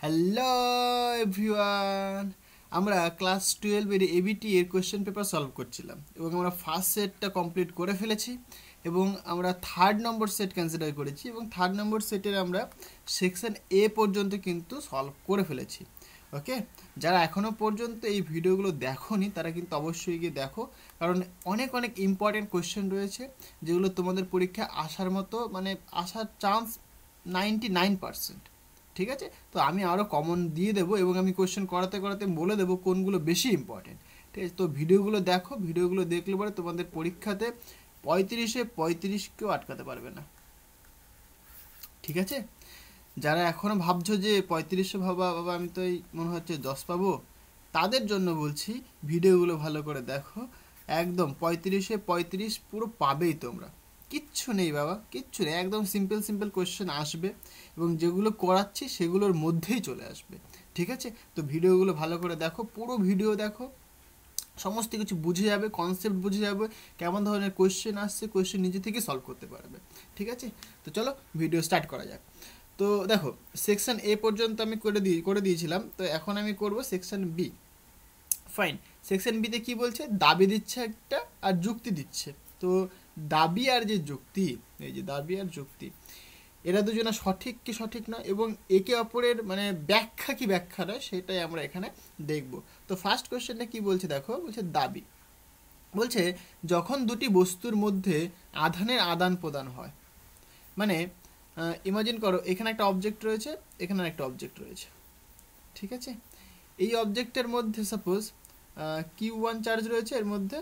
Hello everyone, আমরা class 12 ABT এর question paper solve করছিলাম এবং আমরা ফার্স্ট সেটটা কমপ্লিট করে ফেলেছি এবং আমরা থার্ড নম্বর সেট কনসিডার করেছি এবং থার্ড নম্বর সেটের আমরা সেকশন এ পর্যন্ত কিন্তু সলভ করে ফেলেছি। ওকে, যারা এখনও পর্যন্ত এই ভিডিওগুলো দেখোনি তারা কিন্তু অবশ্যই গিয়ে দেখো, কারণ অনেক অনেক ইম্পর্টেন্ট কোয়েশ্চেন রয়েছে যেগুলো তোমাদের পরীক্ষায় আসার মতো, মানে আসার চান্স 99%। ঠিক আছে, তো আমি আরও কমন দিয়ে দেবো এবং আমি কোয়েশ্চেন করাতে করাতে বলে দেবো কোনগুলো বেশি ইম্পর্টেন্ট। ঠিক আছে, তো ভিডিওগুলো দেখো, ভিডিওগুলো দেখলে পরে তোমাদের পরীক্ষাতে 35-এ 35 কেউ আটকাতে পারবে না। ঠিক আছে, যারা এখনও ভাবছো যে 3500 ভাবা বাবা আমি তো এই মনে হচ্ছে 10 পাবো, তাদের জন্য বলছি ভিডিওগুলো ভালো করে দেখো। একদম 35-এ 35 পুরো পাবেই তোমরা, কিচ্ছু নেই বাবা, কিচ্ছু নেই, একদম সিম্পল সিম্পল কোয়েশ্চেন আসবে এবং যেগুলো করাচ্ছি সেগুলোর মধ্যেই চলে আসবে। ঠিক আছে, তো ভিডিওগুলো ভালো করে দেখো, পুরো ভিডিও দেখো, সমস্ত কিছু বুঝে যাবে, কনসেপ্ট বুঝে যাবে, কেমন ধরনের কোয়েশ্চেন আসছে, কোয়েশ্চেন নিজে থেকে সলভ করতে পারবে। ঠিক আছে, তো চলো ভিডিও স্টার্ট করা যাক। তো দেখো, সেকশন এ পর্যন্ত আমি করে দিয়েছিলাম, তো এখন আমি করব সেকশন বি। ফাইন, সেকশন বিতে কি বলছে, দাবি দিচ্ছে একটা আর যুক্তি দিচ্ছে। তো দাবি আর যে যুক্তি, এই যে দাবি আর যুক্তি, এরা দুজনা সঠিক কি সঠিক নয় এবং একে অপরের মানে ব্যাখ্যা কি ব্যাখ্যা নয় সেটাই আমরা এখানে দেখব। তো ফার্স্ট কোশ্চেনটা কি বলছে দেখো, বলছে দাবি বলছে যখন দুটি বস্তুর মধ্যে আধানের আদান প্রদান হয়, মানে ইমাজিন করো এখানে একটা অবজেক্ট রয়েছে, এখানে একটা অবজেক্ট রয়েছে। ঠিক আছে, এই অবজেক্টের মধ্যে সাপোজ Q1 চার্জ রয়েছে, এর মধ্যে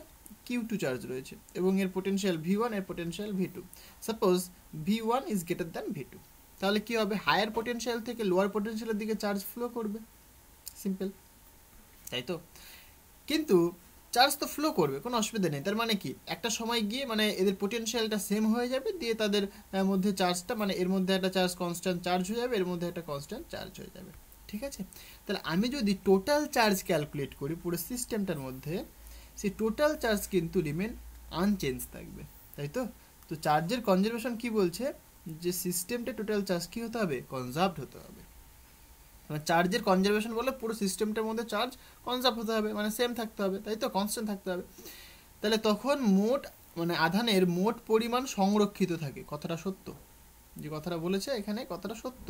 Q2 চার্জ রয়েছে এবং এর পোটেনশিয়াল V1, এর potential V2। Suppose V1 is greater than V2, তাহলে কি হবে, হায়ার পোটেনশিয়াল থেকে লোয়ার পোটেনশিয়ালের দিকে চার্জ ফ্লো করবে, সিম্পল, তাই তো। কিন্তু চার্জ তো ফ্লো করবে, কোনো অসুবিধা নেই, তার মানে কি একটা সময় গিয়ে মানে এদের পোটেনশিয়ালটা সেম হয়ে যাবে, দিয়ে তাদের মধ্যে চার্জটা মানে এর মধ্যে একটা চার্জ কনস্ট্যান্ট চার্জ হয়ে যাবে, এর মধ্যে একটা কনস্ট্যান্ট চার্জ হয়ে যাবে। ঠিক আছে, তাহলে আমি যদি টোটাল চার্জ ক্যালকুলেট করি পুরো সিস্টেমটার মধ্যে, সেই টোটাল চার্জ কিন্তু রিমেন আনচেঞ্জ থাকবে, তাই তো। তো চার্জের কনজারভেশন কি বলছে, যে সিস্টেমটা টোটাল চার্জ কি হতে হবে, কনজার্ভড হতে হবে। মানে চার্জের কনজারভেশন বলে পুরো সিস্টেমটার মধ্যে চার্জ কনজার্ভ হতে হবে, মানে সেম থাকতে হবে, তাই তো, কনস্ট্যান্ট থাকতে হবে। তাহলে তখন মোট মানে আধানের মোট পরিমাণ সংরক্ষিত থাকে, কথাটা সত্য, যে কথাটা বলেছে এখানে কথাটা সত্য।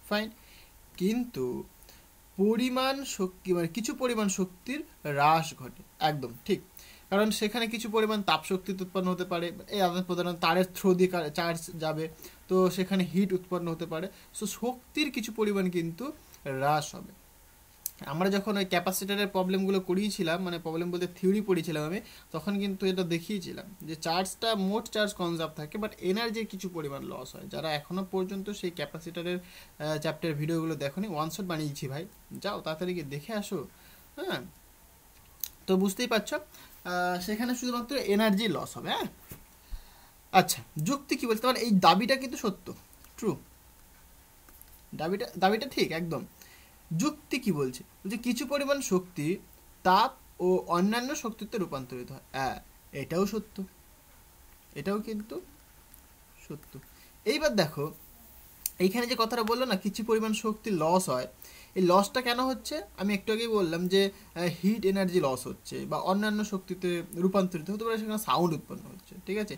ফাইন, কিন্তু পরিমাণ শক্তি মানে কিছু পরিমাণ শক্তির হ্রাস ঘটে, একদম ঠিক, কারণ সেখানে কিছু পরিমাণ তাপ শক্তি উৎপন্ন হতে পারে, এই আদান প্রদান তারের থ্রো দিয়ে চার্জ যাবে, তো সেখানে হিট উৎপন্ন হতে পারে, সো শক্তির কিছু পরিমাণ কিন্তু হ্রাস হবে। আমরা যখন ওই ক্যাপাসিটারের প্রবলেমগুলো করিয়েছিলাম, মানে প্রবলেম বলতে থিওরি পড়িয়েছিলাম আমি, তখন কিন্তু এটা দেখিয়েছিলাম যে চার্জটা মোট চার্জ কনজার্ভ থাকে, বাট এনার্জির কিছু পরিমাণ লস হয়। যারা এখনও পর্যন্ত সেই ক্যাপাসিটারের চ্যাপ্টার ভিডিওগুলো দেখোনি, ওয়ান শট বানিয়েছি ভাই, যাও তাড়াতাড়ি গিয়ে দেখে আসো। হ্যাঁ, তো বুঝতেই পারছো, সেখানে শুধুমাত্র এনার্জি লস হবে। হ্যাঁ, আচ্ছা, যুক্তি কি বলতে পারে, এই দাবিটা কিন্তু সত্য, ট্রু, দাবিটা দাবিটা ঠিক একদম। যুক্তি কি বলছে, বলছে কিছু পরিমাণ শক্তি তাপ ও অন্যান্য শক্তিতে রূপান্তরিত হয়, হ্যাঁ এটাও সত্য, এটাও কিন্তু সত্য। এইবার দেখো, এইখানে যে কথাটা বললো না কিছু পরিমাণ শক্তি লস হয়, এই লসটা কেন হচ্ছে, আমি একটু আগেই বললাম যে হিট এনার্জি লস হচ্ছে বা অন্যান্য শক্তিতে রূপান্তরিত হতে পারে, সেখানে সাউন্ড উৎপন্ন হচ্ছে। ঠিক আছে,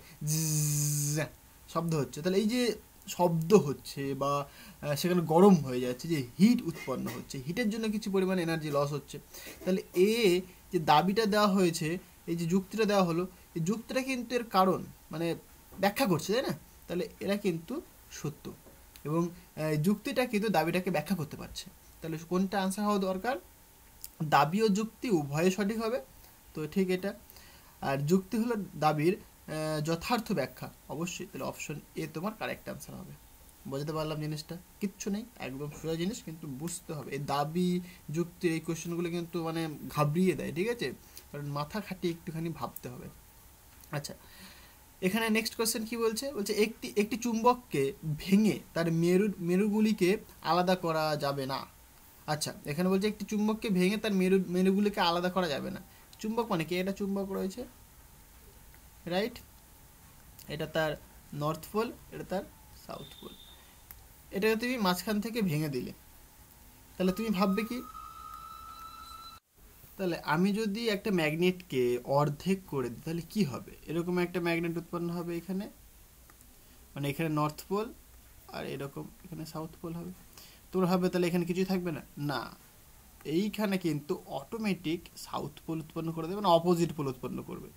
শব্দ হচ্ছে, তাহলে এই যে শব্দ হচ্ছে বা সেখানে গরম হয়ে যাচ্ছে, যে হিট উৎপন্ন হচ্ছে, হিটের জন্য কিছু পরিমাণ এনার্জি লস হচ্ছে। তাহলে যে দাবিটা দেওয়া হয়েছে, এই যে যুক্তিটা দেওয়া হলো, এই যুক্তিটা কিন্তু এর কারণ মানে ব্যাখ্যা করছে, তাই না, তাহলে এরা কিন্তু সত্য এবং যুক্তিটা কিন্তু দাবিটাকে ব্যাখ্যা করতে পারছে। তাহলে কোনটা আনসার হওয়া দরকার, দাবি ও যুক্তি উভয়ে সঠিক হবে, তো ঠিক এটা। আর যুক্তি হলো দাবির যথার্থ ব্যাখ্যা, অবশ্যই, তাহলে অপশন এ তোমার কারেক্ট আনসার হবে। বোঝাতে পারলাম জিনিসটা, কিচ্ছু নেই, একদম সোজা জিনিস, কিন্তু বুঝতে হবে এই দাবি যুক্তি এই কোশ্চেনগুলো কিন্তু মানে ঘাবড়িয়ে দেয়। ঠিক আছে, কারণ মাথা খাটিয়ে একটুখানি ভাবতে হবে। আচ্ছা, এখানে নেক্সট কোশ্চেন কি বলছে, বলছে একটি একটি চুম্বককে ভেঙে তার মেরুগুলিকে আলাদা করা যাবে না। আচ্ছা, এখানে বলছে একটি চুম্বককে ভেঙে তার মেরুগুলিকে আলাদা করা যাবে না। চুম্বক মানে কি, এটা চুম্বক রয়েছে, রাইট, এটা তার নর্থ পোল, এটা তার সাউথ পোল, এটাকে তুমি মাঝখান থেকে ভেঙে দিলে, তাহলে তুমি ভাববে কি, তাহলে আমি যদি একটা ম্যাগনেটকে অর্ধেক করে দিই তাহলে কি হবে, এরকম একটা ম্যাগনেট উৎপন্ন হবে এখানে, মানে এখানে নর্থ পোল আর এরকম এখানে সাউথ পোল হবে। তোমরা ভাববে তাহলে এখানে কিছুই থাকবে না, না, এইখানে কিন্তু অটোমেটিক সাউথ পোল উৎপন্ন করে দেবে, মানে অপোজিট পোল উৎপন্ন করবে,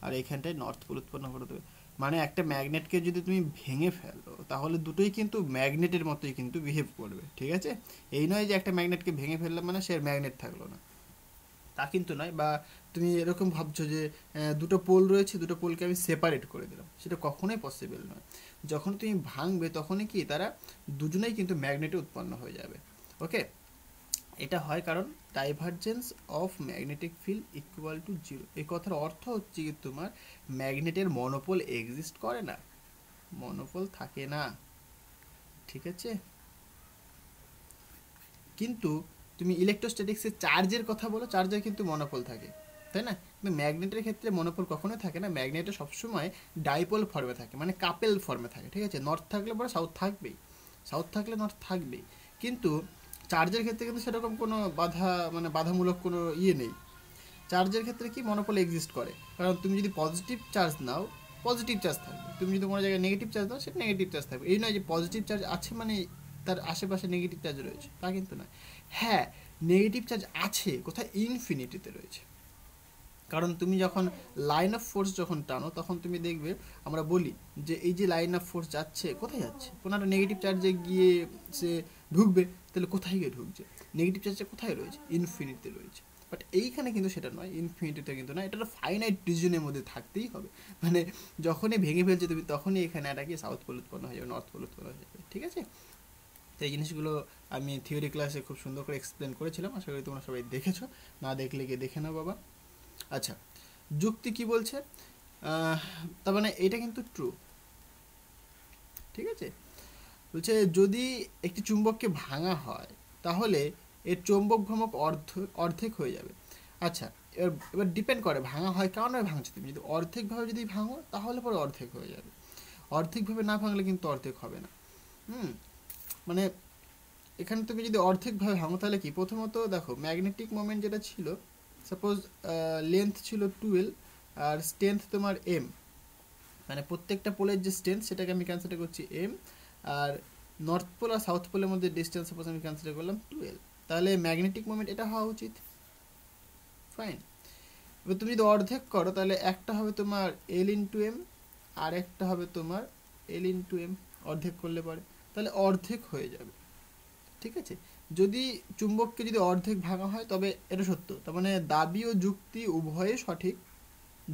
আর এইখানটায় নর্থ পোল উৎপন্ন করে দেবে। মানে একটা ম্যাগনেটকে যদি তুমি ভেঙে ফেলো তাহলে দুটোই কিন্তু ম্যাগনেটের মতোই কিন্তু বিহেভ করবে, ঠিক আছে। এই নয় যে একটা ম্যাগনেটকে ভেঙে ফেললাম মানে সে ম্যাগনেট থাকলো না, তা কিন্তু নয়। বা তুমি এরকম ভাবছো যে দুটো পোল রয়েছে, দুটো পোলকে আমি সেপারেট করে দিলাম, সেটা কখনোই পসিবল নয়। যখন তুমি ভাঙবে তখনই কি তারা দুজনেই কিন্তু ম্যাগনেটে উৎপন্ন হয়ে যাবে। ওকে, এটা হয় কারণ divergence of magnetic field equal to zero. এই কথার অর্থ হচ্ছে কি তোমার ম্যাগনেটের মনোপোল এক্সিস্ট করে না, মনোপোল থাকে না, ঠিক আছে। কিন্তু তুমি ইলেকট্রোস্ট্যাটিক্সে চার্জের কথা বলো, চার্জের কিন্তু মনোপোল থাকে, তাই না? কিন্তু ম্যাগনেটের ক্ষেত্রে মনোপোল কখনোই থাকে না, ম্যাগনেটে সবসময় ডাইপোল ফর্মে থাকে, মানে কাপেল ফর্মে থাকে, ঠিক আছে। নর্থ থাকলে পরে সাউথ থাকবেই, সাউথ থাকলে নর্থ থাকবেই। কিন্তু চার্জের ক্ষেত্রে কিন্তু সেরকম কোনো বাধা, মানে বাধামূলক কোনো ইয়ে নেই। চার্জের ক্ষেত্রে কি মনোপল এক্সিস্ট করে, কারণ তুমি যদি পজিটিভ চার্জ নাও পজিটিভ চার্জ থাকবে, তুমি যদি কোনো জায়গায় নেগেটিভ চার্জ দাও সেটা নেগেটিভ চার্জ থাকবে। এই নয় যে পজিটিভ চার্জ আছে মানে তার আশেপাশে নেগেটিভ চার্জ রয়েছে, তা কিন্তু নয়। হ্যাঁ, নেগেটিভ চার্জ আছে কোথায়, ইনফিনিটিতে রয়েছে। কারণ তুমি যখন লাইন অফ ফোর্স যখন টানো তখন তুমি দেখবে, আমরা বলি যে এই যে লাইন অফ ফোর্স যাচ্ছে কোথায় যাচ্ছে, কোনো একটা নেগেটিভ চার্জে গিয়ে সে ঢুকবে, তাহলে কোথায় গিয়ে ঢুকছে, নেগেটিভ চার্জটা কোথায় রয়েছে, ইনফিনিটিতে রয়েছে। বাট এইখানে কিন্তু সেটা নয়, ইনফিনিটিতে কিন্তু না, এটা ফাইনাইট রিজনের মধ্যে থাকতেই হবে। মানে যখনই ভেঙে ফেলছে তুমি তখনই এখানে একটা কি সাউথ পোল উৎপন্ন হয়ে যাবে, নর্থ পোল উৎপন্ন হয়ে যাবে, ঠিক আছে। তো এই জিনিসগুলো আমি থিওরি ক্লাসে খুব সুন্দর করে এক্সপ্লেন করেছিলাম, আশা করি তোমরা সবাই দেখেছো, না দেখলে গিয়ে দেখে নাও বাবা। আচ্ছা, যুক্তি কি বলছে, তার মানে এটা কিন্তু ট্রু, ঠিক আছে। বলছে যদি একটি চুম্বককে ভাঙা হয় তাহলে এর চৌম্বক ভ্রামক অর্ধেক হয়ে যাবে। আচ্ছা, এবার ডিপেন্ড করে ভাঙা হয় কারণে ভাঙছো তুমি, যদি অর্ধেকভাবে যদি ভাঙো তাহলে পরে অর্ধেক হয়ে যাবে, অর্ধেকভাবে না ভাঙলে কিন্তু অর্ধেক হবে না। মানে এখানে তুমি যদি অর্ধেকভাবে ভাঙো তাহলে কি, প্রথমত দেখো ম্যাগনেটিক মোমেন্ট যেটা ছিল, সাপোজ লেন্থ ছিল 12 আর স্ট্রেংথ তোমার এম, মানে প্রত্যেকটা পোলের যে স্ট্রেংথ সেটাকে আমি কনসিডার করছি এম, আর নর্থ পোল আর সাউথ পোলের মধ্যে ডিস্টেন্স সাপোজ আমি কনসিডার করলাম 12, তাহলে ম্যাগনেটিক মোমেন্ট এটা হওয়া উচিত, ফাইন। এবার তুমি যদি অর্ধেক করো তাহলে একটা হবে তোমার এল ইন্টু এম আর একটা হবে তোমার এল ইন্টু এম, অর্ধেক করলে পরে তাহলে অর্ধেক হয়ে যাবে, ঠিক আছে। যদি চুম্বককে যদি অর্ধেক ভাঙা হয় তবে এটা সত্য, তার মানে দাবি ও যুক্তি উভয়ে সঠিক,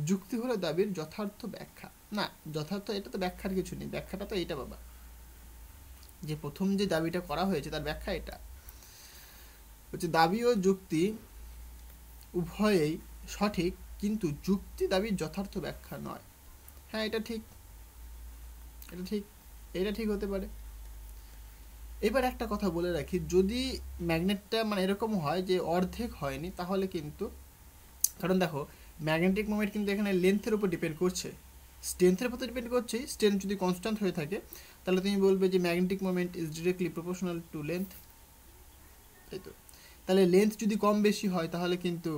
যুক্তি হলো দাবির যথার্থ ব্যাখ্যা। না, যথার্থ এটা তো ব্যাখ্যার কিছু নেই, ব্যাখ্যাটা তো এইটা বাবা, যে প্রথম যে দাবিটা করা হয়েছে তার ব্যাখ্যা এটা হচ্ছে দাবি ও যুক্তি উভয়েই সঠিক কিন্তু যুক্তি দাবির যথার্থ ব্যাখ্যা নয়। হ্যাঁ, এটা ঠিক, এটা ঠিক, এটা ঠিক হতে পারে। এবার একটা কথা বলে রাখি, যদি ম্যাগনেটটা মানে এরকম হয় যে অর্ধেক হয়নি তাহলে কিন্তু, কারণ দেখো ম্যাগনেটিক মোমেন্ট কিন্তু এখানে লেন্থের উপর ডিপেন্ড করছে, স্ট্রেংথের উপর ডিপেন্ড করছে। স্ট্রেংথ যদি কনস্ট্যান্ট হয়ে থাকে তাহলে তুমি বলবে যে magnetic moment is directly proportional to length, তাই তো। তাহলে লেন্থ যদি কম বেশি হয় তাহলে কিন্তু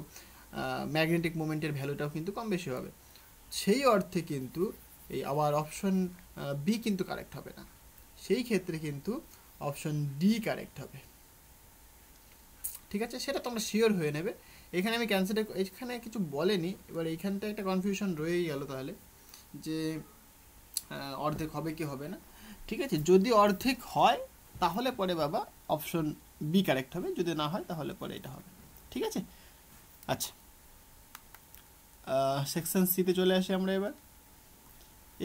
ম্যাগনেটিক মোমেন্টের ভ্যালুটাও কিন্তু কম বেশি হবে। সেই অর্থে কিন্তু এই আবার অপশন বি কিন্তু কারেক্ট হবে না, সেই ক্ষেত্রে কিন্তু অপশন ডি কারেক্ট হবে, ঠিক আছে। সেটা তোমরা শিওর হয়ে নেবে। এখানে আমি ক্যান্সেল, এখানে কিছু বলেনি, এবার এইখানটা একটা কনফিউশন রয়েই গেল তাহলে, যে অর্ধেক হবে কি হবে না, ঠিক আছে। যদি অর্ধেক হয় তাহলে পরে বাবা অপশন বি কারেক্ট হবে, যদি না হয় তাহলে পরে এটা হবে, ঠিক আছে। আচ্ছা, সেকশন সিতে চলে আসি আমরা এবার।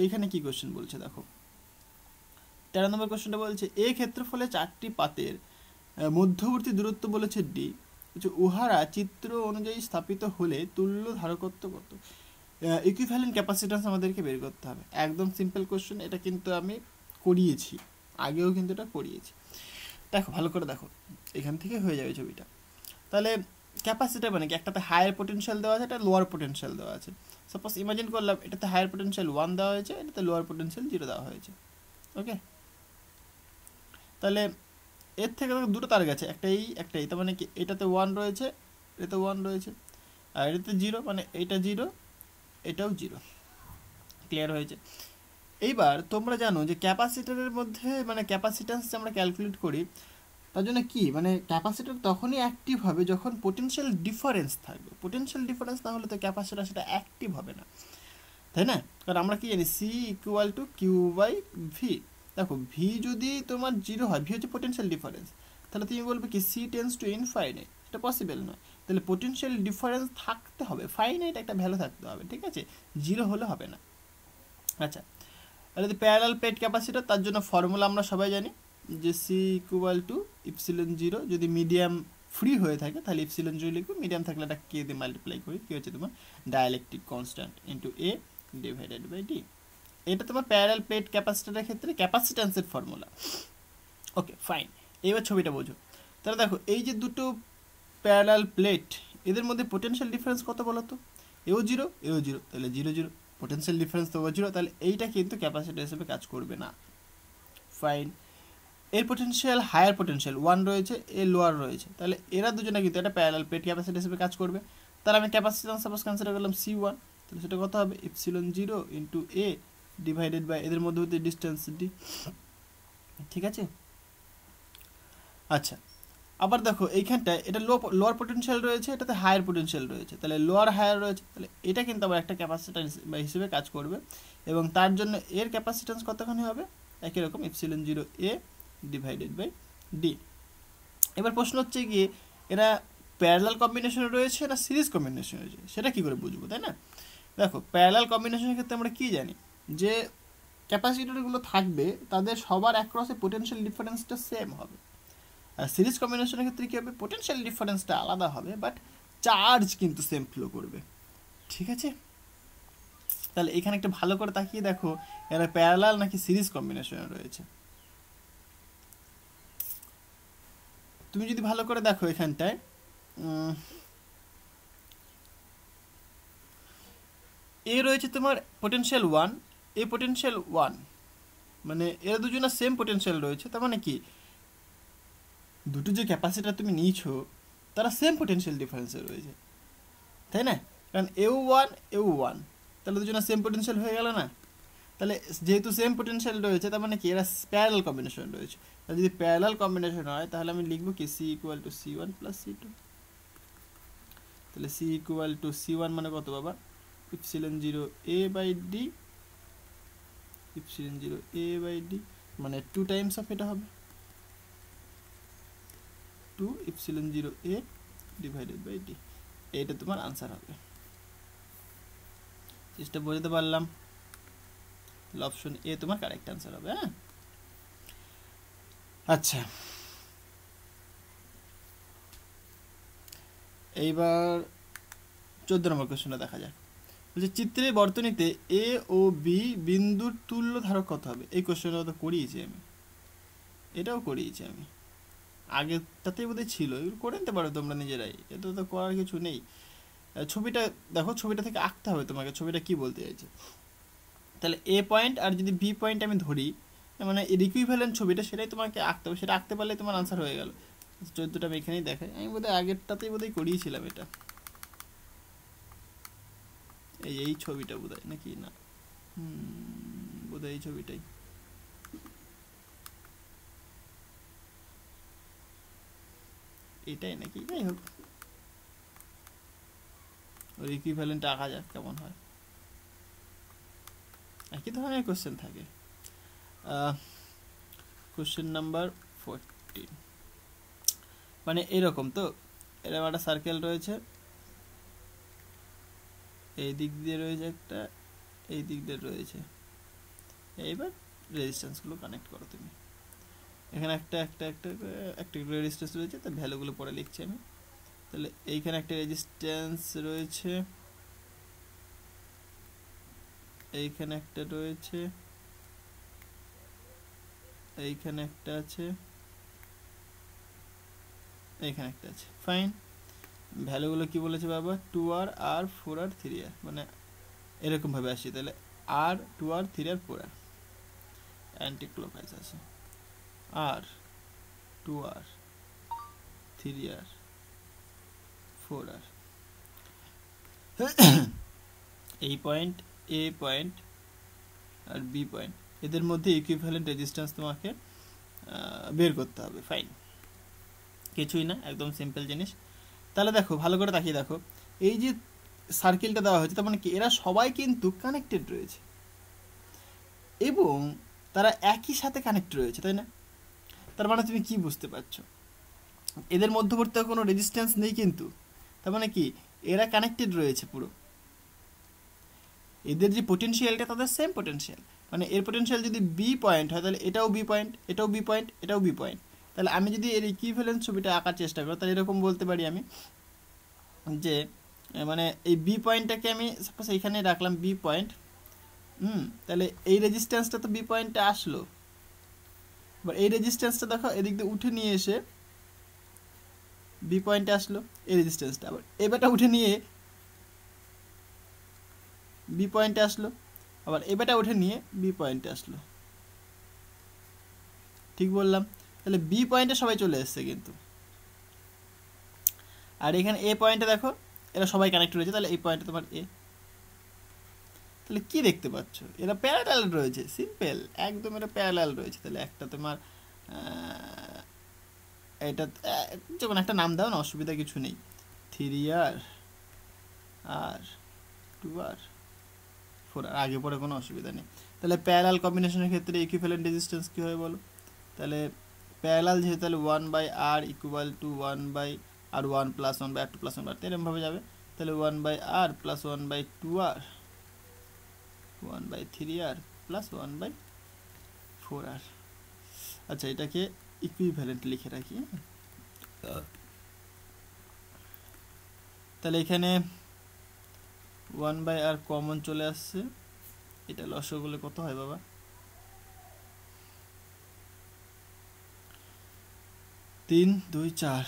এইখানে কি কোশ্চেন বলছে দেখো, 13 নম্বর কোশ্চেনটা বলছে এই ক্ষেত্রফলে 4টি পাতের মধ্যবর্তী দূরত্ব বলেছে ডি, উহারা চিত্র অনুযায়ী স্থাপিত হলে তুল্য ধারকত্ব কত, ইকুইভ্যালেন্ট ক্যাপাসিট্যান্স আমাদেরকে বের করতে হবে। একদম সিম্পল কোশ্চেন, এটা কিন্তু আমি করিয়েছি আগেও, কিন্তু এটা করিয়েছি। দেখো ভালো করে দেখো, এখান থেকে হয়ে যাবে ছবিটা। তাহলে ক্যাপাসিটার মানে কি, একটাতে হায়ার পোটেনশিয়াল দেওয়া আছে, একটা লোয়ার পোটেনশিয়াল দেওয়া আছে। সাপোজ ইমাজিন করলাম এটাতে হায়ার পোটেনশিয়াল 1 দেওয়া হয়েছে, এটাতে লোয়ার পোটেনশিয়াল 0 দেওয়া হয়েছে, ওকে। তাহলে এর থেকে দুটো তার গেছে, একটা এই, তার মানে কি এটাতে 1 রয়েছে, এটাতে 1 রয়েছে, আর এটাতে 0, মানে এইটা 0, এটাও 0। ক্লিয়ার হয়েছে? এইবার তোমরা জানো যে ক্যাপাসিটরের মধ্যে মানে ক্যাপাসিট্যান্স যে আমরা ক্যালকুলেট করি তার জন্য কি মানে ক্যাপাসিটর তখনই অ্যাক্টিভ হবে যখন পোটেনশিয়াল ডিফারেন্স থাকবে। পোটেনশিয়াল ডিফারেন্স না হলে তো ক্যাপাসিটর সেটা অ্যাক্টিভ হবে না, তাই না? কারণ আমরা কি জানি C equal to Q by V. দেখো ভি যদি তোমার 0 হয়, ভি হচ্ছে পোটেনশিয়াল ডিফারেন্স, তাহলে তুমি বলবে কি সি টেন্স টু ইনফাইনাইট, এটা পসিবল নয়। তাহলে পোটেনশিয়াল ডিফারেন্স থাকতে হবে, ফাইনাইট একটা ভ্যালু থাকতে হবে, ঠিক আছে? 0 হলে হবে না। আচ্ছা, আর যদি প্যারালাল প্লেট ক্যাপাসিটর, তার জন্য ফর্মুলা আমরা সবাই জানি যে সি ইকুয়াল টু ইপসিলন 0। যদি মিডিয়াম ফ্রি হয়ে থাকে তাহলে ইপসিলন 0 লিখবো, মিডিয়াম থাকলে এটা কে দিয়ে মাল্টিপ্লাই করি, কি হচ্ছে তোমার dielectric constant into A divided by D. এটা তোমার প্যারালাল প্লেট ক্যাপাসিটরের ক্ষেত্রে ক্যাপাসিট্যান্সের ফর্মুলা। ওকে ফাইন, এবার ছবিটা বোঝো। তাহলে দেখো এই যে দুটো প্যারালাল প্লেট, এদের মধ্যে পোটেনশিয়াল ডিফারেন্স কত বলো তো? এও 0, এও 0, তাহলে 0 0, পোটেনশিয়াল ডিফারেন্স তো 0, তাহলে এইটা কিন্তু ক্যাপাসিটর হিসেবে কাজ করবে না। ফাইন, এর পোটেনশিয়াল হায়ার পোটেনশিয়াল 1 রয়েছে, এ লোয়ার রয়েছে, তাহলে এরা দুজনে কিন্তু একটা প্যারালাল প্লেট ক্যাপাসিটর হিসেবে কাজ করবে। তাহলে আমি ক্যাপাসিট্যান্স সাপোজ কনসিডার করলাম C1, তাহলে সেটা কত হবে epsilon 0 into A divided by এদের মধ্যে হতে ডিস্টেন্স ডি। ঠিক আছে? আচ্ছা, আবার দেখো এইখানটায় এটা লোয়ার পোটেনশিয়াল রয়েছে, এটাতে হায়ার পোটেনশিয়াল রয়েছে, তাহলে লোয়ার হায়ার রয়েছে, তাহলে এটা কিন্তু আবার একটা ক্যাপাসিটর হিসেবে কাজ করবে, এবং তার জন্য এর ক্যাপাসিট্যান্স কতখানি হবে একই রকম epsilon 0 A divided by D. এবার প্রশ্ন হচ্ছে কি এরা প্যারালাল কম্বিনেশনে রয়েছে না সিরিজ কম্বিনেশনে রয়েছে, সেটা কি করে বুঝবো, তাই না? দেখো প্যারালাল কম্বিনেশনের ক্ষেত্রে আমরা কি জানি যে ক্যাপাসিটরগুলো থাকবে তাদের সবার অ্যাক্রসে পোটেনশিয়াল ডিফারেন্সটা সেম হবে। আর সিরিজ কম্বিনেশনের ক্ষেত্রে কী হবে, পোটেনশিয়াল ডিফারেন্সটা আলাদা হবে বাট চার্জ কিন্তু সেম ফ্লো করবে। ঠিক আছে? তাহলে এখানে একটা ভালো করে তাকিয়ে দেখো এরা প্যারালাল নাকি সিরিজ কম্বিনেশনে রয়েছে। তুমি যদি ভালো করে দেখো এখানটায় এ রয়েছে তোমার পোটেনশিয়াল 1, এ পোটেনশিয়াল 1, মানে এরা দুজনের সেম পোটেনশিয়াল রয়েছে, তার মানে কি দুটো যে ক্যাপাসিটার তুমি নিয়েছো তারা সেম পোটেনশিয়াল ডিফারেন্সে রয়েছে, তাই না? কারণ এও 1 এও 1, তাহলে দুজনের সেম পোটেনশিয়াল হয়ে গেল না? তাহলে যেহেতু সেম পোটেনশিয়াল রয়েছে তার মানে কি এরা প্যারালাল কম্বিনেশন রয়েছে। তাহলে যদি প্যারালাল কম্বিনেশন হয় তাহলে আমি লিখবো কি C equal two C1 plus C2। তাহলে সি ইকুয়াল টু C1 মানে কত বাবা epsilon 0 A by D, epsilon 0 A by D মানে 2 টাইমস অফ এটা হবে 2 epsilon 0 A divided by D. এইটা তোমার আনসার হবে। চেষ্টা বোঝাতে পারলাম? অপশন এ তোমার কারেক্ট আনসার হবে। হ্যাঁ, আচ্ছা এইবার 14 নম্বর কোশ্চেনটা দেখা যাক। বলছে চিত্রে বর্তনীতে এ ও বি বিন্দুর তুল্য ধারক কত হবে। এই কোশ্চেনটা তো করিয়েছি আমি, এটাও করিয়েছি আমি, আগেরটাতেই বোধহয় ছিল, এগুলো করে নিতে পারো তোমরা নিজেরাই, এটা তো করার কিছু নেই। ছবিটা দেখো, ছবিটা থেকে আঁকতে হবে তোমাকে, ছবিটা কি বলতে চাইছে। তাহলে এ পয়েন্ট আর যদি বি পয়েন্ট আমি ধরি, মানে এর ইকুইভ্যালেন্ট ছবিটা সেটাই তোমাকে আঁকতে হবে, সেটা আঁকতে পারলে তোমার আনসার হয়ে গেল। 14টা আমি এখানেই দেখাই, আমি বোধহয় আগেরটাতেই বোধহয় করিয়েছিলাম এটা, এই ছবিটা বোধহয় নাকি না, বোধহয় এই ছবিটাই, এটাই নাকি, যাই হোক ওর ইকুইভ্যালেন্ট আঁকা যাক কেমন হয়। একই ধরনের কোশ্চেন থাকে। কোশ্চেন নাম্বার 14 মানে এরকম, তো এরকম একটা সার্কেল রয়েছে, এই দিক দিয়ে রয়েছে একটা, এই দিক দিয়ে রয়েছে, এইবার রেজিস্ট্যান্সগুলো কানেক্ট করো তুমি। এখানে একটা একটা একটা একটা রেজিস্ট্যান্স রয়েছে, তার ভ্যালুগুলো পরে লিখছি আমি। তাহলে এইখানে একটা রেজিস্ট্যান্স রয়েছে, এইখানে একটা রয়েছে, এইখানে একটা আছে, এইখানে একটা আছে। ফাইন, ভ্যালুগুলো কি বলেছে বাবা 2R আর 4R 3R, মানে এরকম ভাবে আসি। তাহলে আর 2R 3R 4R anti clockwise আছে, আর 2r 3r 4r এই পয়েন্ট এ পয়েন্ট আর বি পয়েন্ট এদের মধ্যে ইকুইভ্যালেন্ট রেজিস্ট্যান্স তোমাকে বের করতে হবে। ফাইন, কিছুই না, একদম সিম্পল জিনিস। তাহলে দেখো, ভালো করে তাকিয়ে দেখো, এই যে সার্কেলটা দেওয়া হয়েছে, তার মানে কি এরা সবাই কিন্তু কানেক্টেড রয়েছে এবং তারা একই সাথে কানেক্ট রয়েছে, তাই না? তার মানে তুমি কি বুঝতে পারছো, এদের মধ্যবর্তী কোনো রেজিস্ট্যান্স নেই কিন্তু, তার মানে কি এরা কানেক্টেড রয়েছে পুরো। এদের যে পোটেনশিয়ালটা তাদের সেম পোটেনশিয়াল, মানে এর পোটেনশিয়াল যদি বি পয়েন্ট হয় তাহলে এটাও বি পয়েন্ট, এটাও বি পয়েন্ট, এটাও বি পয়েন্ট। তাহলে আমি যদি এর ইকুইভ্যালেন্স ছবিটা আঁকার চেষ্টা করি তাহলে এরকম বলতে পারি আমি যে মানে এই বি পয়েন্টটাকে আমি সাপোজ এইখানে রাখলাম বি পয়েন্ট, তাহলে এই রেজিস্ট্যান্সটা তো বি পয়েন্টে আসলো, এবার এই রেজিস্ট্যান্সটা দেখো এদিক দিয়ে উঠে নিয়ে এসে বি পয়েন্টে আসলো এই রেজিস্ট্যান্সটা, আবার এবারটা উঠে নিয়ে বি পয়েন্টে আসলো, আবার এবারটা উঠে নিয়ে বি পয়েন্টে আসলো। ঠিক বললাম? তাহলে বি পয়েন্টে সবাই চলে এসছে কিন্তু, আর এখানে এ পয়েন্টে দেখো এরা সবাই কানেক্ট রয়েছে, তাহলে এই পয়েন্টে তোমার এ। তাহলে কি দেখতে পাচ্ছ, এরা প্যারালাল রয়েছে, সিম্পল একদম, এরা প্যারালাল রয়েছে। তাহলে একটা তোমার এটা যেমন একটা নাম দাও না, অসুবিধা কিছু নেই, 3r আর 2r 4r, আগে পরে কোনো অসুবিধা নেই। তাহলে প্যারালাল কম্বিনেশনের ক্ষেত্রে ইকুইভ্যালেন্ট রেজিস্ট্যান্স কী হয় বলো? তাহলে প্যারালাল যেহেতু, তাহলে 1/r equal to 1/r1 plus 1/r2 plus 1/r, এরমভাবে যাবে। তাহলে 1/r plus 1/2r 1/3r plus 1/4r। আচ্ছা, এটাকে ইকুইভ্যালেন্ট লিখে রাখি। তাহলে এখানে 1/r কমন চলে আসছে, এটা লসগুলো কত হয় বাবা? 3 2 4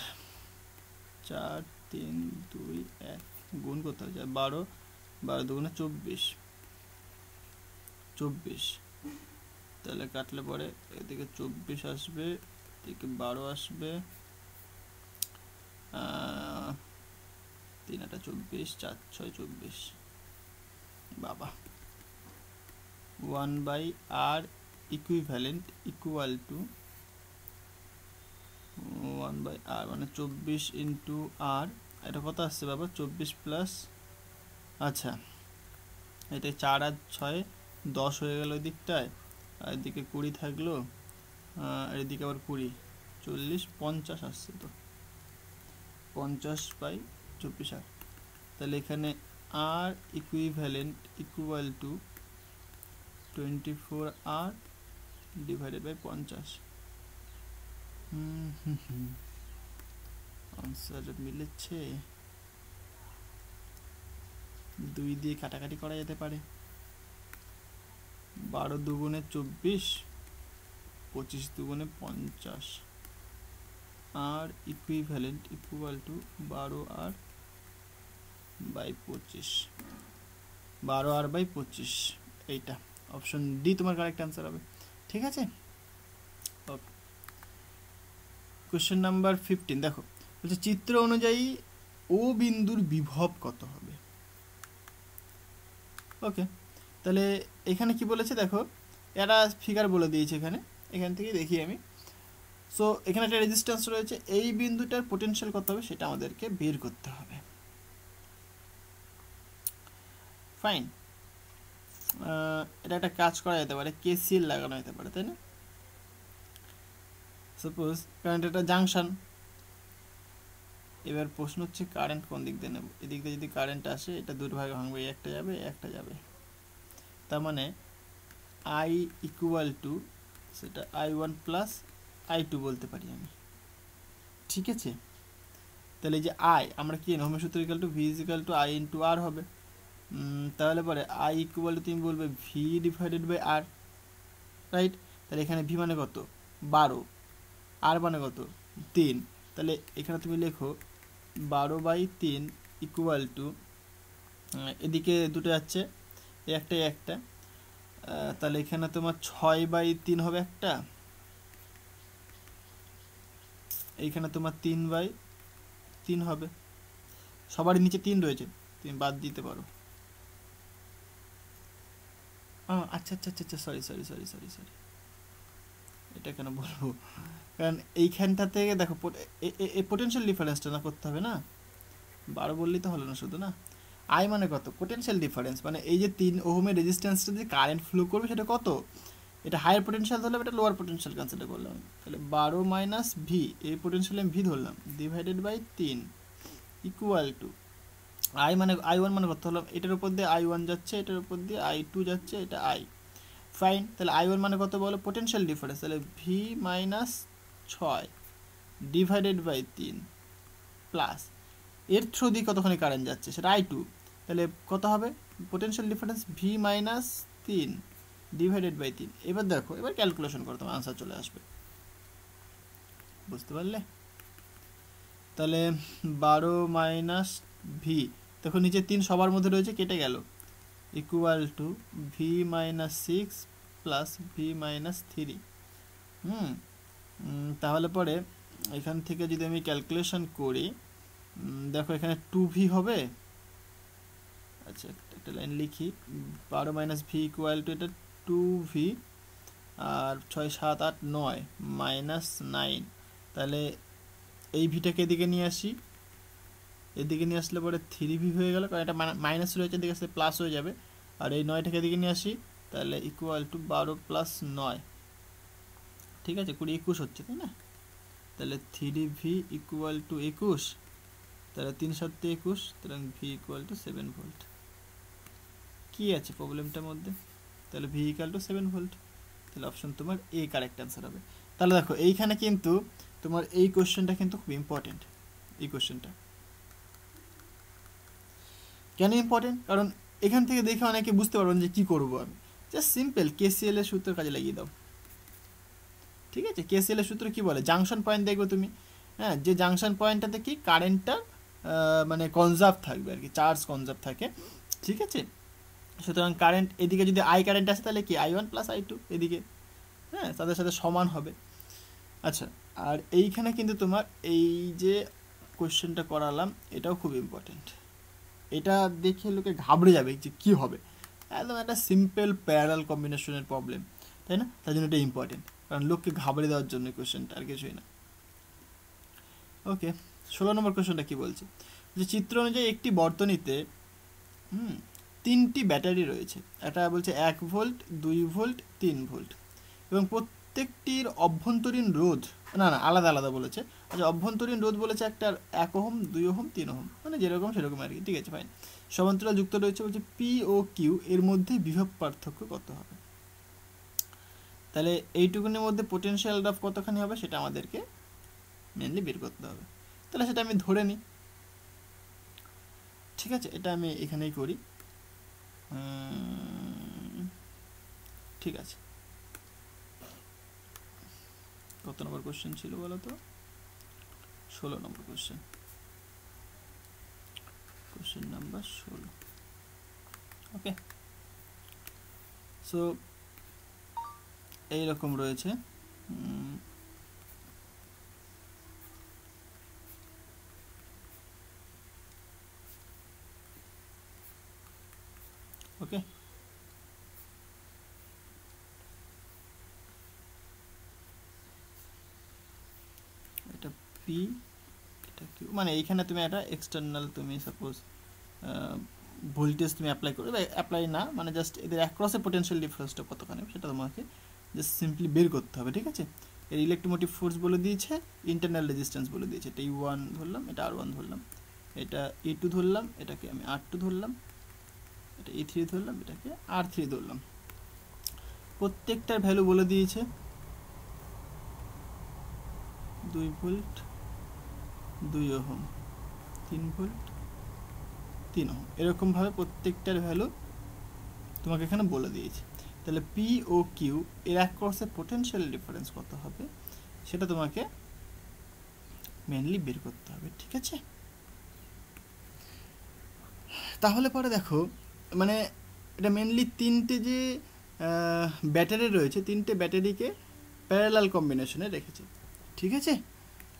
4 3 2 1 গুণ করতে হয় 12, 12 দুগুণে 24, 24। তাহলে কাটলে পরে এদিকে 24 আসবে, এদিকে 12 আসবে, 3 8 24, 4 6 24। বাবা, 1/r equivalent equal two 1/r মানে 24 ইন্টু আর, এটা কত আসছে বাবা? 24 প্লাস, আচ্ছা এটা 4 আর 6 10 হয়ে গেল ওই দিকটায়, আর এদিকে 20 থাকলো, আর এদিকে আবার 20 40 50 আসছে, তো 50/24r। তাহলে এখানে আর equivalent equal to 24r divided by 50। Answer মিলেছে, 2 দিয়ে কাটাকাটি করা যেতে পারে, 12 দুগুণে 24, 25 দুগুণে 50, আর equivalent equal to 12r by 25, 12r by 25। এইটা অপশন ডি তোমার কারেক্ট আনসার হবে। ঠিক আছে, ওকে। কোশ্চেন নাম্বার 15 দেখো, বলছে চিত্র অনুযায়ী ও বিন্দুর বিভব কত হবে? ওকে, তাহলে এখানে কি বলেছে দেখো, এরা ফিগার বলে দিয়েছে এখান থেকে দেখি আমি। সো এখানে একটা রেজিস্ট্যান্স রয়েছে, এই বিন্দুটার পোটেনশিয়াল কত হবে সেটা আমাদেরকে বের করতে হবে। ফাইন, এটা একটা কাজ করা যেতে পারে, কেসিএল লাগানো যেতে পারে, তাই না? সাপোজ কারেন্ট একটা জাংশন, এবার প্রশ্ন হচ্ছে কারেন্ট কোন দিক দিয়ে নেব। এদিক দিয়ে যদি কারেন্ট আসে, এটা দুটো ভাগে ভাঙবে, একটা যাবে একটা যাবে, তার মানে আই ইকুয়াল টু সেটা I1 প্লাস I2 বলতে পারি আমি। ঠিক আছে, তাহলে এই যে আই আমরা কি ওহমের সূত্র equal to V equal to I into R হবে, তাহলে পরে আই ইকুয়াল টু তুমি বলবে V divided by R, right? তাহলে এখানে ভি মানে কত? 12, আর মানে কত? 3। তাহলে এখানে তুমি লেখো 12/3 ইকুয়াল টু, এদিকে দুটো যাচ্ছে, একটাই একটা, তাহলে এখানে তোমার 6/3 হবে একটা, এইখানে তোমার 3/3 হবে, সবারই নিচে 3 রয়েছে, তুমি বাদ দিতে পারো। আচ্ছা আচ্ছা আচ্ছা, sorry sorry sorry sorry sorry, এটা কেন বলবো, কারণ এইখানটা থেকে দেখো পোটেনশিয়াল ডিফারেন্সটা না করতে হবে না, 12 বললেই তো হলো না শুধু না। আই মানে কত, পোটেনশিয়াল ডিফারেন্স, মানে এই যে 3 ওহমের রেজিস্ট্যান্সটা যে কারেন্ট ফ্লো করবে সেটা কত, এটা হায়ার পোটেনশিয়াল ধরলাম, এটা লোয়ার পোটেনশিয়াল কনসিডার করলাম, তাহলে 12 মাইনাস ভি, এই পোটেনশিয়াল আমি ভি ধরলাম, divided by 3 equal to I মানে I1 মানে কত হলো, এটার উপর দিয়ে I1 যাচ্ছে, এটার উপর দিয়ে I2 যাচ্ছে, এটা আই, ফাইন। তাহলে I1 মানে কত বলো, পোটেনশিয়াল ডিফারেন্স, তাহলে V minus 6 divided by 3 plus এর থ্রু দিয়ে কতখানি কারেন্ট যাচ্ছে সেটা I2, তাহলে কত হবে potential difference V minus 3 divided by 3। এবার দেখো, এবার ক্যালকুলেশন করো, তোমার আনসার চলে আসবে, বুঝতে পারলে। তাহলে 12 মাইনাস ভি, দেখো নিচে 3 সবার মধ্যে রয়েছে, কেটে গেল, equal to V minus 6 plus V minus 3। তাহলে পরে এখান থেকে যদি আমি ক্যালকুলেশন করি, দেখো এখানে 2v হবে, আচ্ছা একটা লাইন লিখি, 12 মাইনাস ভি ইকুয়াল টু এটা 2v, আর 6 7 8 9 মাইনাস 9, তাহলে এই ভিটাকে এদিকে নিয়ে আসি, এদিকে নিয়ে আসলে পরে 3v হয়ে গেল, কারণ এটা মাইনাস রয়েছে, এদিকে আসলে প্লাস হয়ে যাবে, আর এই 9টাকে এদিকে নিয়ে আসি, তাহলে ইকুয়াল টু 12 প্লাস 9, ঠিক আছে 20 21 হচ্ছে, তাই না। তাহলে 3v ইকুয়াল টু 21, তাহলে 3 7 21, তাহলে ভি ইকুয়াল টু 7 ভোল্ট। কি আছে প্রবলেমটার মধ্যে, তাহলে ভি ইকুয়াল টু 7 ভোল্ট, তাহলে অপশন তোমার এ কারেক্ট অ্যান্সার হবে। তাহলে দেখো এইখানে কিন্তু তোমার এই কোশ্চেনটা কিন্তু খুব ইম্পর্টেন্ট, এই কোশ্চেনটা কেন ইম্পর্টেন্ট, কারণ এখান থেকে দেখে অনেকে বুঝতে পারবেন যে কি করবো আমি, জাস্ট সিম্পল কেসিএল এর সূত্র কাজে লাগিয়ে দাও, ঠিক আছে। কেসিএল এর সূত্র কি বলে, জাংশন পয়েন্ট দেখবে তুমি, হ্যাঁ, যে জাংশন পয়েন্টটাতে কি কারেন্টটা মানে কনজার্ভ থাকবে আর কি, চার্জ কনজার্ভ থাকে, ঠিক আছে। সুতরাং কারেন্ট এদিকে যদি আই কারেন্ট আসে তাহলে কি I1 প্লাস I2 এদিকে, হ্যাঁ, তাদের সাথে সমান হবে। আচ্ছা, আর এইখানে কিন্তু তোমার এই যে কোশ্চেনটা করালাম এটাও খুব ইম্পর্টেন্ট, এটা দেখে লোকে ঘাবড়ে যাবে যে কী হবে, একদম একটা সিম্পল প্যারালাল কম্বিনেশনের প্রবলেম, তাই না, তাই জন্য এটা ইম্পর্টেন্ট, কারণ লোককে ঘাবড়ে দেওয়ার জন্য কোশ্চেনটা, আর কিছুই না। ওকে, 16 নম্বর কোশ্চেনটা কি বলছে, যে চিত্র অনুযায়ী একটি বর্তনীতে 3টি ব্যাটারি রয়েছে, এটা বলছে 1 ভোল্ট 2 ভোল্ট 3 ভোল্ট, এবং প্রত্যেকটির অভ্যন্তরীণ রোধ না আলাদা আলাদা বলেছে, আচ্ছা অভ্যন্তরীণ রোধ বলেছে একটা 1 ওহম 2 ওহম 3 ওহম, মানে যেরকম সেরকম আর কি, ঠিক আছে ফাইন। সমান্তরাল যুক্ত রয়েছে, বলছে পি ও কিউ এর মধ্যে বিভব পার্থক্য কত হবে, তাহলে এইটুকুনের মধ্যে পোটেনশিয়াল ড্রপ কতখানি হবে সেটা আমাদেরকে মেনলি বের করতে হবে, তাহলে সেটা আমি ধরে নিই, ঠিক আছে, এটা আমি এখানেই করি, ঠিক আছে। কত নম্বর কোশ্চেন ছিল বলো তো, 16 নম্বর কোশ্চেন, কোশ্চেন নাম্বার 16। ওকে, সো এইরকম রয়েছে, ওকে, এটা পি এটা কিউ, মানে এইখানে তুমি একটা এক্সটার্নাল তুমি সাপোজ ভোল্টেজ তুমি অ্যাপ্লাই করবে, অ্যাপ্লাই না মানে জাস্ট এদের অ্যাক্রসে পোটেনশিয়াল ডিফারেন্সটা কতখানি সেটা তোমাকে জাস্ট সিম্পলি বের করতে হবে, ঠিক আছে। এর ইলেকট্রোমোটিভ ফোর্স বলে দিয়েছে, ইন্টারনাল রেজিস্ট্যান্স বলে দিয়েছে, এটা E1 ধরলাম, এটা R1 ধরলাম, এটা E2 ধরলাম, এটাকে আমি R2 ধরলাম, এটা E3 ধরলাম, এটাকে R3 ধরলাম, প্রত্যেকটার ভ্যালু বলে দিয়েছে 2 ভোল্ট 2 ওহম 3 ভোল্ট 3 ওহম, এরকমভাবে প্রত্যেকটার ভ্যালু তোমাকে এখানে বলে দিয়েছে। তাহলে পি ও কিউ এর অ্যাক্রসে পোটেনশিয়াল ডিফারেন্স কত হবে সেটা তোমাকে মেনলি বের করতে হবে, ঠিক আছে। তাহলে পরে দেখো, মানে এটা মেনলি 3টে যে ব্যাটারি রয়েছে, 3টে ব্যাটারিকে প্যারালাল কম্বিনেশনে রেখেছে, ঠিক আছে।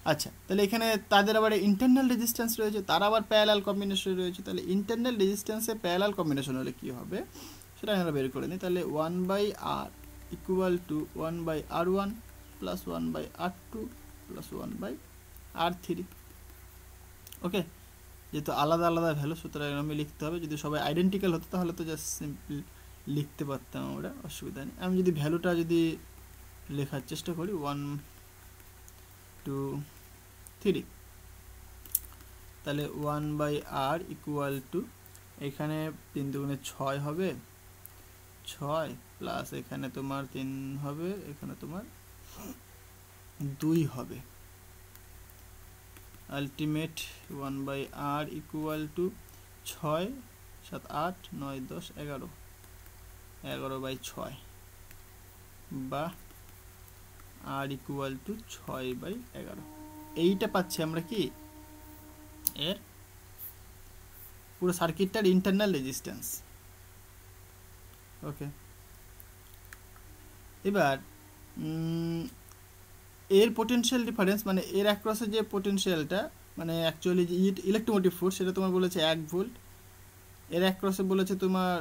আচ্ছা, তাহলে এখানে তাদের আবার ইন্টারনাল রেজিস্ট্যান্স রয়েছে, তার আবার প্যারালাল কম্বিনেশন রয়েছে। তাহলে ইন্টারনাল রেজিস্ট্যান্সে প্যারালাল কম্বিনেশন হলে কী হবে সেটা আমরা বের করে নিই। তাহলে 1/r equal to 1/r1 plus 1/r2 plus 1/r3। ওকে, যেহেতু আলাদা আলাদা ভ্যালু সুতরাং আমি লিখতে হবে। যদি সবাই আইডেন্টিক্যাল হতো তাহলে তো জাস্ট সিম্পল লিখতে পারতাম আমরা, অসুবিধা নেই। আমি যদি ভ্যালুটা যদি লেখার চেষ্টা করি 1 2 3, তাহলে 1/r ইকুয়াল টু এখানে 3 দুগুণে 6 হবে, 6 প্লাস এখানে তোমার 3 হবে, এখানে তোমার 2 হবে। আলটিমেট 1/r ইকুয়াল টু 6 7 8 9 10 11, 11/6 বা r ইকুয়াল টু 6/11। এইটা পাচ্ছি আমরা কি এর পুরো সার্কিটটার ইন্টারনাল রেজিস্ট্যান্স। ওকে, এবার এর পোটেনশিয়াল ডিফারেন্স মানে এর অ্যাক্রসে যে পোটেনশিয়ালটা মানে অ্যাকচুয়ালি যে ইলেকট্রোমোটিভ ফোর্স সেটা তোমার বলেছে 1 ভোল্ট, এর অ্যাক্রসে বলেছে তোমার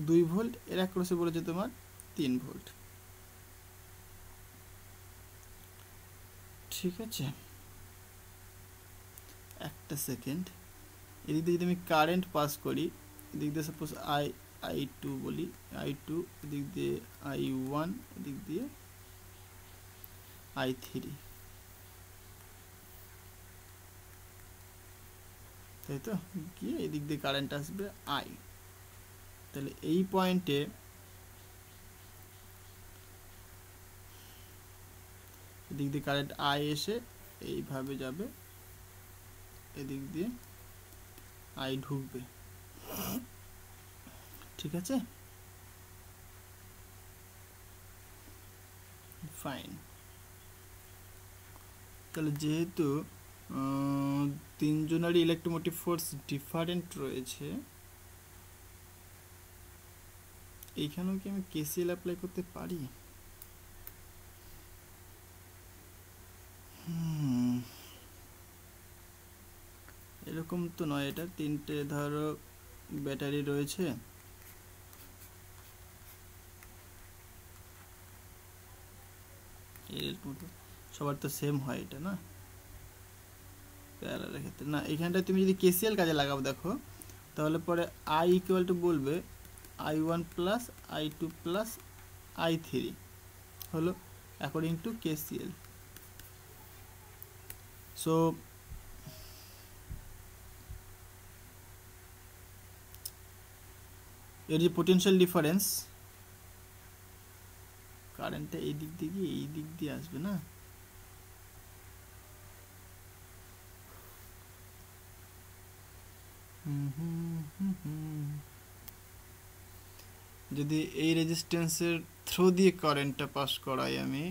2 ভোল্ট, এর অ্যাক্রসে বলেছে তোমার 3 ভোল্ট। ঠিক আছে, একটা সেকেন্ড। এদিক দিয়ে যদি আমি কারেন্ট পাস করি, এদিক দিয়ে সাপোজ I2 বলি, I2, এদিক দিয়ে I1, এদিক দিয়ে I3, তাই তো, গিয়ে এদিক দিয়ে কারেন্ট আসবে I। তাহলে এই পয়েন্টে এদিক দিয়ে কারেন্ট I এসে এইভাবে যাবে, এদিক দিয়ে I ঢুকবে। ঠিক আছে, ফাইন। তাহলে যেহেতু তিনজনেরই ইলেকট্রোমোটিভ ফোর্স ডিফারেন্ট রয়েছে, এইখানেও কি আমি কেসিএল অ্যাপ্লাই করতে পারি? এরকম তো নয়, এটা তিনটে ধরো ব্যাটারি রয়েছে, সবার তো সেম হয় এটা না, প্যারালালের ক্ষেত্রে না। এখানটায় তুমি যদি কেসিএল কাজে লাগাও দেখো, তাহলে পরে I ইকুয়াল টু বলবে I1 plus I2 plus I3 হলো অ্যাকর্ডিং টু কেসিএল। সো এর যে পোটেনশিয়াল ডিফারেন্স, কারেন্টটা এই দিক দিয়ে গিয়ে এই দিক দিয়ে আসবে না, যদি এই রেজিস্ট্যান্সের থ্রু দিয়ে কারেন্টটা পাস করাই আমি,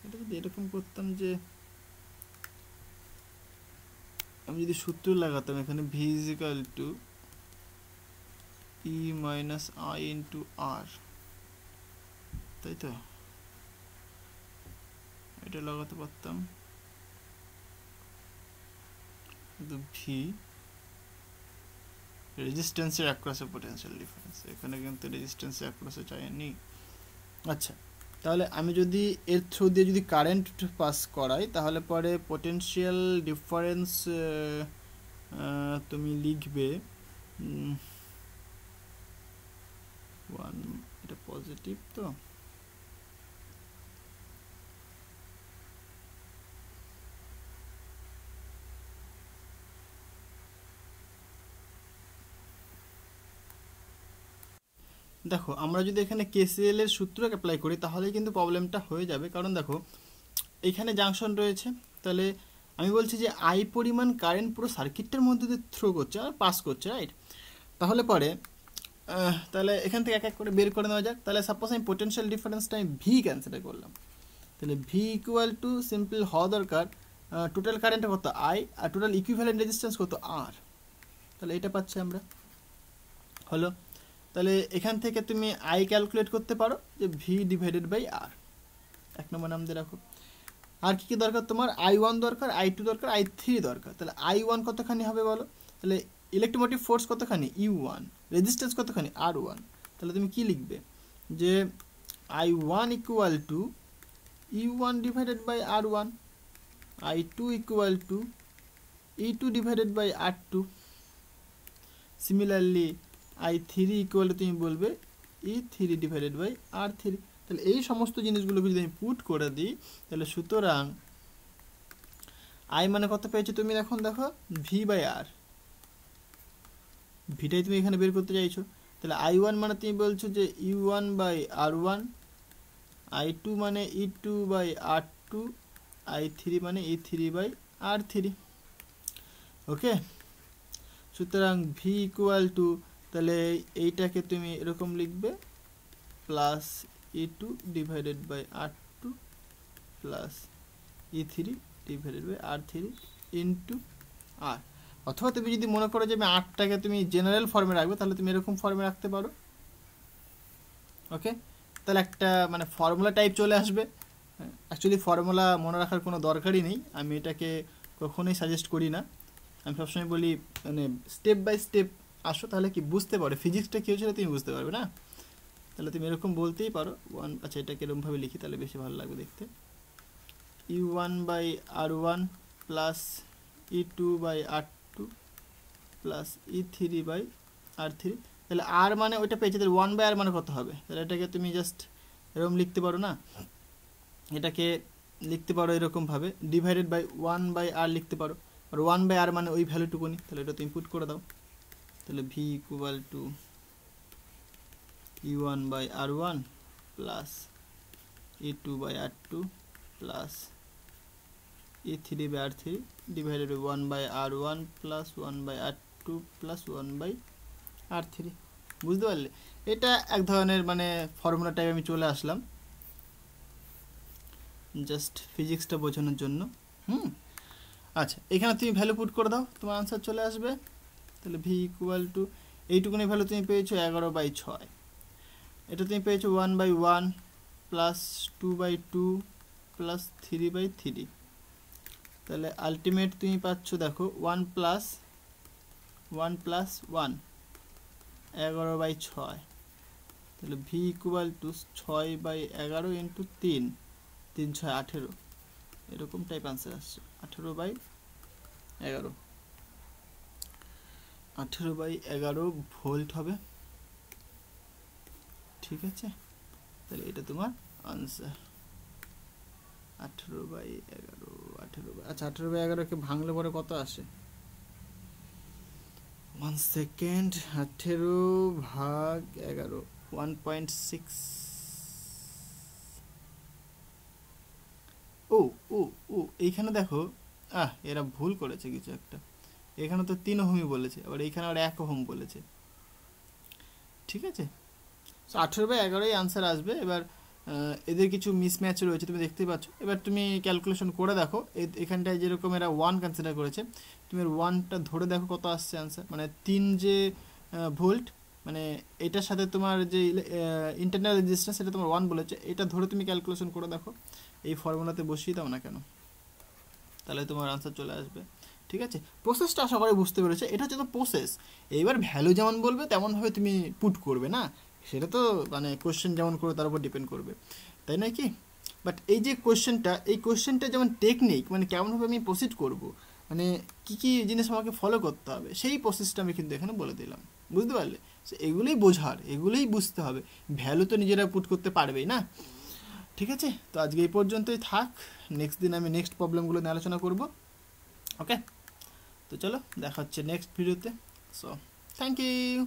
এটা যদি এরকম করতাম যে আমি যদি সূত্র লাগাতাম এখানে V equal to E minus I into R, তাই তো, এটা লাগাতে পারতাম। কিন্তু V রেজিস্ট্যান্সের অ্যাক্রসে পোটেনশিয়াল ডিফারেন্স, এখানে কিন্তু রেজিস্ট্যান্সের অ্যাক্রসে চাইনি। আচ্ছা, তাহলে আমি যদি এর থ্রু দিয়ে যদি কারেন্ট পাস করাই তাহলে পরে পোটেনশিয়াল ডিফারেন্স তুমি লিখবে 1, এটা পজিটিভ তো, দেখো আমরা যদি এখানে কেসিএল এর সূত্র অ্যাপ্লাই করি তাহলে কিন্তু প্রবলেমটা হয়ে যাবে। কারণ দেখো এখানে জাংশন রয়েছে, তাহলে আমি বলছি যে I পরিমাণ কারেন্ট পুরো সার্কিটটার মধ্যে দিয়ে থ্রো করছে আর পাস করছে, রাইট? তাহলে পরে তাহলে এখান থেকে এক এক করে বের করে নেওয়া যাক। তাহলে সাপোজ আমি পোটেনশিয়াল ডিফারেন্সটা আমি V কনসিডার করলাম, তাহলে V ইকুয়াল টু সিম্পল হওয়া দরকার টোটাল কারেন্ট কত I আর টোটাল ইকুইভ্যালেন্ট রেজিস্ট্যান্স কত R। তাহলে এটা পাচ্ছি আমরা, হলো। তাহলে এখান থেকে তুমি আই ক্যালকুলেট করতে পারো যে ভি ডিভাইডেড বাই আর, 1 নম্বর নাম দিয়ে রাখো। আর কি কি দরকার তোমার? I1 দরকার, I2 দরকার, I3 দরকার। তাহলে I1 কতখানি হবে বলো? তাহলে ইলেকট্রোমোটিভ ফোর্স কতখানি? U1, রেজিস্ট্যান্স কতখানি? R1। তাহলে তুমি কি লিখবে যে I1 equal to U1 divided by R1, I2 equal to E2 divided by R2। Similarly I3 equal to তুমি বলবে E3 ডিভাইডেড বাই R3। তাহলে এই সমস্ত জিনিসগুলোকে যদি আমি পুট করে দিই, তাহলে সুতরাং আই মানে কত পেয়েছো তুমি? এখন দেখো ভি বাই আর, ভিটাই তুমি এখানে বের করতে চাইছো। তাহলে I1 মানে তুমি বলছো যে U1 বাই R1, I2 মানে E2 বাই R2, I3 মানে E3 বাই R3। ওকে, সুতরাং ভি ইকুয়াল টু, তাহলে এইটাকে তুমি এরকম লিখবে plus E2 divided by R2 plus E3 divided by R3 into R. অথবা তুমি যদি মনে করো যে আমি আরটাকে তুমি জেনারেল ফর্মে রাখবে, তাহলে তুমি এরকম ফর্মে রাখতে পারো। ওকে, তাহলে একটা মানে ফর্মুলা টাইপ চলে আসবে। অ্যাকচুয়ালি ফর্মুলা মনে রাখার কোনো দরকারই নেই, আমি এটাকে কখনোই সাজেস্ট করি না। আমি সবসময় বলি মানে স্টেপ বাই স্টেপ আসো, তাহলে কি বুঝতে পারো ফিজিক্সটা কী হচ্ছে তুমি বুঝতে পারবে না। তাহলে তুমি এরকম বলতেই পারো ওয়ান, আচ্ছা এটাকে এরকমভাবে লিখি তাহলে বেশি ভালো লাগবে দেখতে। U1 by R1 plus E2 by R2 plus E3 by R3। তাহলে আর মানে ওইটা পেয়েছে, তাহলে 1 বাই আর মানে কত হবে? তাহলে এটাকে তুমি জাস্ট এরকম লিখতে পারো না, এটাকে লিখতে পারো এরকমভাবে ডিভাইডেড বাই 1 বাই আর লিখতে পারো। আর 1 বাই আর মানে ওই ভ্যালুটুকুনি, তাহলে এটা তুমি পুট করে দাও। তাহলে V equal to U1 by R1 plus E2 by R2 plus E3 by R3 divided by 1 by R1 plus 1 by R2 plus 1 by R3। বুঝতে পারলে? এটা এক ধরনের মানে ফর্মুলা টাইপ আমি চলে আসলাম জাস্ট ফিজিক্সটা বোঝানোর জন্য। আচ্ছা, এখানে তুমি ভ্যালু পুট করে দাও, তোমার আনসার চলে আসবে। তাহলে ভি ইকুয়াল টু এইটুকুনি ভ্যালু তুমি পেয়েছো 11/6, এটা তুমি পেয়েছো 1/1 প্লাস 2/2 প্লাস 3/3। তাহলে আলটিমেট তুমি পাচ্ছ দেখো 1 প্লাস 1 প্লাস 1 11/6। তাহলে ভি ইকুয়াল টু 6/11 ইন্টু 3, 3 6 18, এরকম টাইপ আনসার আসছে। 18/11, 18/11 ভোল্ট হবে। ঠিক আছে, তাহলে এটা তোমার আনসার 18/11। 18, আচ্ছা 18/11কে ভাঙলে পরে কত আসে? 1 সেকেন্ড, 18/11 1.6। ও ও ও এইখানে দেখো, এরা ভুল করেছে কিছু একটা। এখানে তো 3 ওহমই বলেছে, আবার এইখানে আবার 1 ওহম বলেছে। ঠিক আছে, সো 18/11 আনসার আসবে। এবার এদের কিছু মিসম্যাচ রয়েছে তুমি দেখতেই পাচ্ছ। এবার তুমি ক্যালকুলেশন করে দেখো, এখানটায় যেরকম এরা 1 কনসিডার করেছে, তুমি 1টা ধরে দেখো কত আসছে আনসার। মানে 3 যে ভোল্ট, মানে এটার সাথে তোমার যে ইন্টারনাল রেজিস্ট্যান্স সেটা তোমার 1 বলেছে, এটা ধরে তুমি ক্যালকুলেশন করে দেখো, এই ফর্মুলাতে বসিয়ে দাও না কেন, তাহলে তোমার আনসার চলে আসবে। ঠিক আছে, প্রসেসটা আশা করি বুঝতে পেরেছে। এটা হচ্ছে তো প্রসেস। এইবার ভ্যালু যেমন বলবে তেমনভাবে তুমি পুট করবে না, সেটা তো মানে কোশ্চেন যেমন করবে তার উপর ডিপেন্ড করবে, তাই নয় কি? বাট এই যে কোশ্চেনটা, এই কোশ্চেনটা যেমন টেকনিক, মানে কেমনভাবে আমি প্রসিড করব, মানে কী কী জিনিস আমাকে ফলো করতে হবে, সেই প্রসেসটা আমি কিন্তু এখানে বলে দিলাম। বুঝতে পারলে? সো এগুলোই বোঝার, এগুলোই বুঝতে হবে। ভ্যালু তো নিজেরা পুট করতে পারবেই না। ঠিক আছে, তো আজকে এই পর্যন্তই থাক। নেক্সট দিন আমি নেক্সট প্রবলেমগুলো নিয়ে আলোচনা করব। ওকে, তো চলো দেখা হচ্ছে নেক্সট ভিডিওতে। So thank you.